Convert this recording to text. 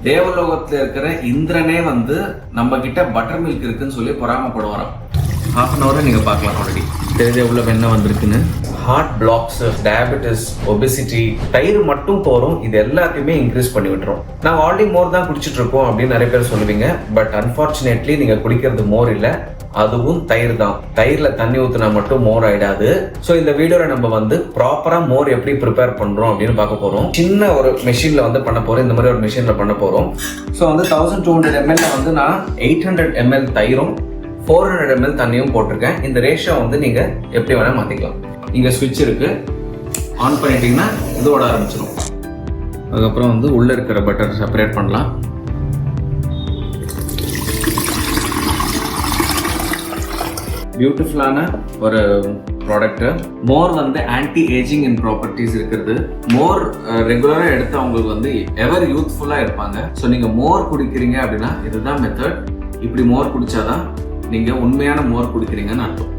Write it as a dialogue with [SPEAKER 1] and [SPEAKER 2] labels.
[SPEAKER 1] தேவலோகத்துல இருக்கிற இந்திரனே வந்து நம்ம கிட்ட பட்டர் மில்க் இருக்குன்னு சொல்லி பொறாமப்படுவாராம். ஹாஃப் அன் ஹவரை நீங்கள் பார்க்கலாம். ஆல்ரெடி தெரிஞ்ச உள்ள வெண்ணெய் வந்திருக்குன்னு. ஹார்ட் பிளாக்ஸ், டயபெட்டிஸ், ஒபெசிட்டி, தயிர் மட்டும் போகிறோம், இது எல்லாத்தையுமே இன்க்ரீஸ் பண்ணி விட்டுரும். நாங்கள் ஆல்ரெடி மோர் தான் குடிச்சிட்டு இருக்கோம் அப்படின்னு நிறைய பேர் சொல்லுவீங்க. பட் அன்ஃபார்ச்சுனேட்லி நீங்கள் குடிக்கிறது மோர் இல்லை, அதுவும் தயிர் தான். தயிரில் தண்ணி ஊற்றினா மட்டும் மோர் ஆயிடாது. ஸோ இந்த வீடியோவில் நம்ம வந்து ப்ராப்பராக மோர் எப்படி ப்ரிப்பேர் பண்ணுறோம் அப்படின்னு பார்க்க போகிறோம். சின்ன ஒரு மெஷினில் வந்து பண்ண போகிறோம். இந்த மாதிரி ஒரு மெஷினில் பண்ண போகிறோம். ஸோ வந்து 1200 ml வந்து நான் 800 ml தயிரும் 400 ml தண்ணியும் போட்டிருக்கேன். இந்த ரேஷியோ வந்து நீங்கள் எப்படி வேணால் மாற்றிக்கலாம். இங்கே ஸ்விட்ச் இருக்குது, ஆன் பண்ணிட்டீங்கன்னா இது ஓட ஆரம்பிச்சிடும். அதுக்கப்புறம் வந்து உள்ளே இருக்கிற பட்டர் செப்பரேட் பண்ணலாம். பியூட்டிஃபுல்லான ஒரு ப்ராடக்ட். மோர் வந்து ஆன்டி ஏஜிங் இன் ப்ராப்பர்ட்டிஸ் இருக்கிறது. மோர் ரெகுலராக எடுத்து அவங்களுக்கு வந்து எவர் யூத்ஃபுல்லாக இருப்பாங்க. ஸோ நீங்கள் மோர் குடிக்கிறீங்க அப்படின்னா இதுதான் மெத்தட். இப்படி மோர் குடிச்சாதான் நீங்கள் உண்மையான மோர் குடிக்கிறீங்கன்னு அர்த்தம்.